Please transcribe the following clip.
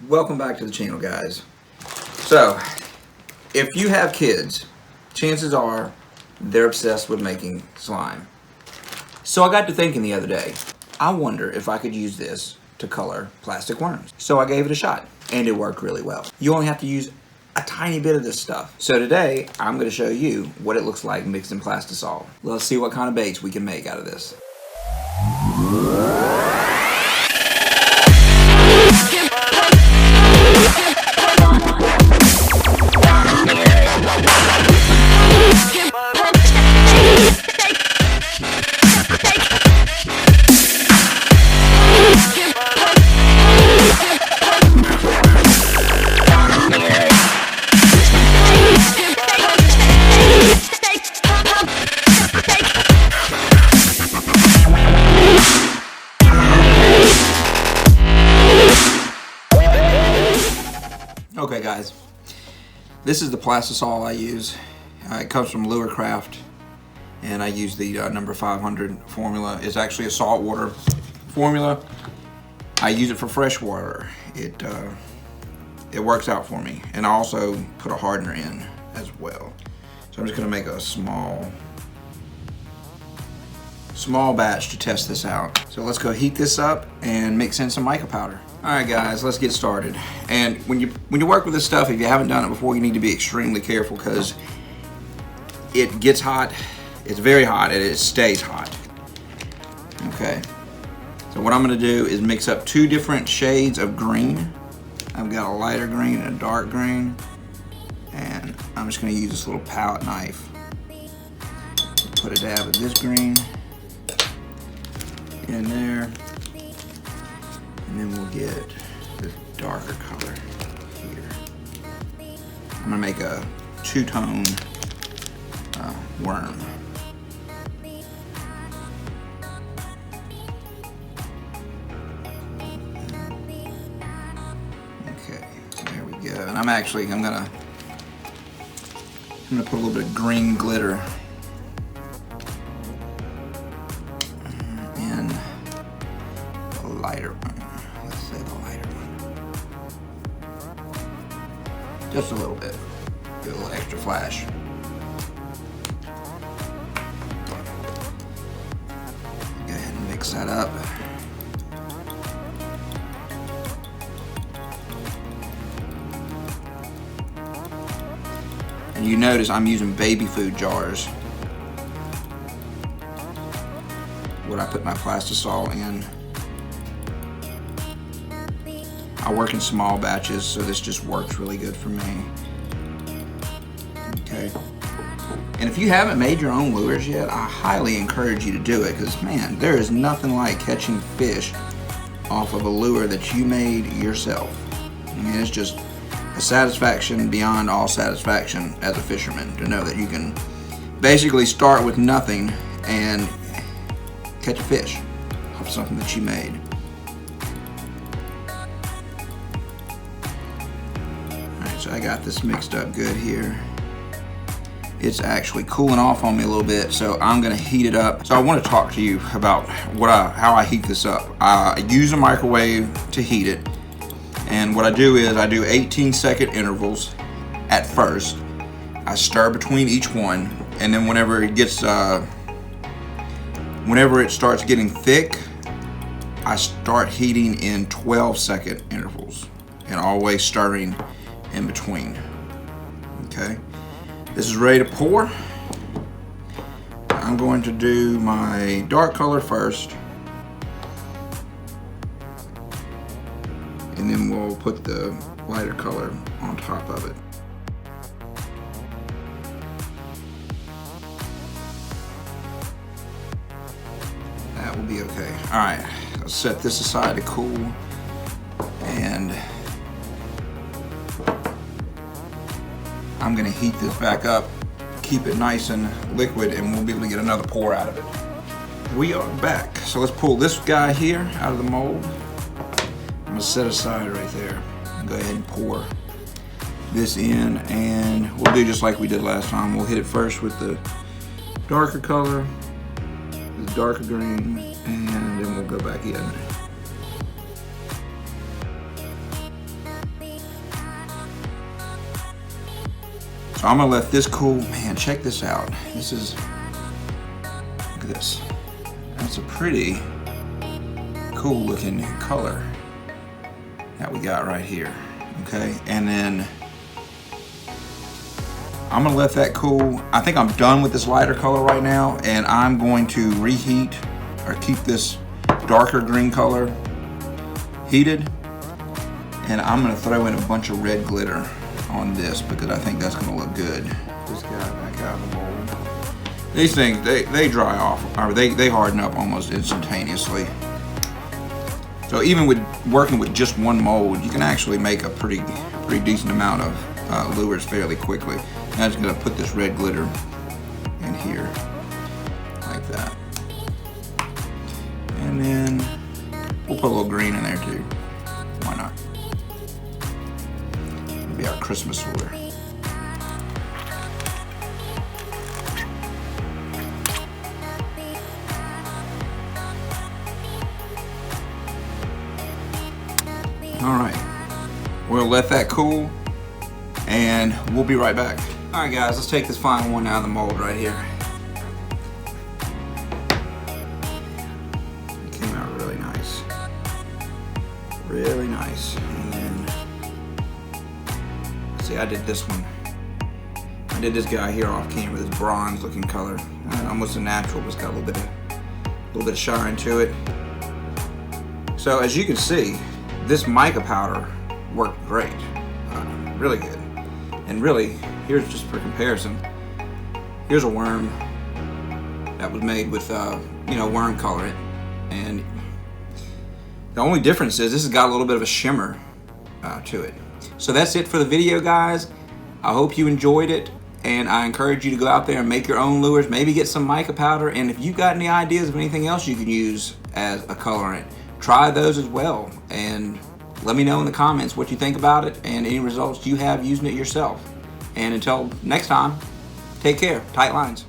Welcome back to the channel, guys. So, if you have kids, chances are they're obsessed with making slime. So I got to thinking the other day, I wonder if I could use this to color plastic worms. So I gave it a shot, and it worked really well. You only have to use a tiny bit of this stuff. So today, I'm gonna show you what it looks like mixed in plastisol. Let's see what kind of baits we can make out of this. Okay guys, this is the plastisol I use. It comes from Lure-Craft, and I use the number 500 formula. It's actually a saltwater formula. I use it for fresh water. It works out for me, and I also put a hardener in as well. So I'm just gonna make a small batch to test this out. So let's go heat this up and mix in some mica powder. All right guys, let's get started. And when you work with this stuff, if you haven't done it before, you need to be extremely careful because it gets hot. It's very hot and it stays hot. Okay. So what I'm gonna do is mix up two different shades of green. I've got a lighter green and a dark green. And I'm just gonna use this little palette knife. Put a dab of this green in there. And then we'll get this darker color here. I'm gonna make a two-tone worm. Okay, so there we go. And I'm gonna put a little bit of green glitter in a lighter one. Let's say the lighter one. Just a little bit. Give it a little extra flash. Go ahead and mix that up. And you notice I'm using baby food jars. What I put my plastisol in. I work in small batches, so this just works really good for me. Okay. And if you haven't made your own lures yet, I highly encourage you to do it because, man, there is nothing like catching fish off of a lure that you made yourself. I mean, it's just a satisfaction beyond all satisfaction as a fisherman to know that you can basically start with nothing and catch a fish off something that you made. So I got this mixed up good here. It's actually cooling off on me a little bit, so I'm gonna heat it up. So I want to talk to you about how I heat this up. I use a microwave to heat it, and what I do is I do 18-second intervals at first. I stir between each one, and then whenever it starts getting thick, I start heating in 12-second intervals, and always stirring in between. Okay, this is ready to pour. I'm going to do my dark color first, and then we'll put the lighter color on top of it. That will be okay. All right, let's set this aside to cool, and I'm gonna heat this back up, keep it nice and liquid, and we'll be able to get another pour out of it. We are back. So let's pull this guy here out of the mold. I'm gonna set aside right there. Go ahead and pour this in, and we'll do just like we did last time. We'll hit it first with the darker color, the darker green, and then we'll go back in. So I'm gonna let this cool. Man, check this out. This is, look at this. That's a pretty cool looking color that we got right here. Okay, and then I'm gonna let that cool. I think I'm done with this lighter color right now, and I'm going to reheat or keep this darker green color heated, and I'm gonna throw in a bunch of red glitter on this because I think that's gonna look good. This guy back out of the mold. These things, they dry off, or they harden up almost instantaneously. So even with working with just one mold, you can actually make a pretty decent amount of lures fairly quickly. Now I'm just gonna put this red glitter in here, like that. And then we'll put a little green in there too. Why not? It'll be our Christmas lure. All right, we'll let that cool and we'll be right back. All right guys, let's take this final one out of the mold right here. It came out really nice. Really nice. And then, see, I did this one. I did this guy here off camera, this bronze looking color. Almost a natural, but it's got a little bit of shine to it. So as you can see, this mica powder worked great, really good. And really, here's just for comparison, here's a worm that was made with, worm colorant. And the only difference is this has got a little bit of a shimmer to it. So that's it for the video, guys. I hope you enjoyed it, and I encourage you to go out there and make your own lures, maybe get some mica powder, and if you've got any ideas of anything else you can use as a colorant, try those as well, and let me know in the comments what you think about it and any results you have using it yourself. And until next time, take care. Tight lines.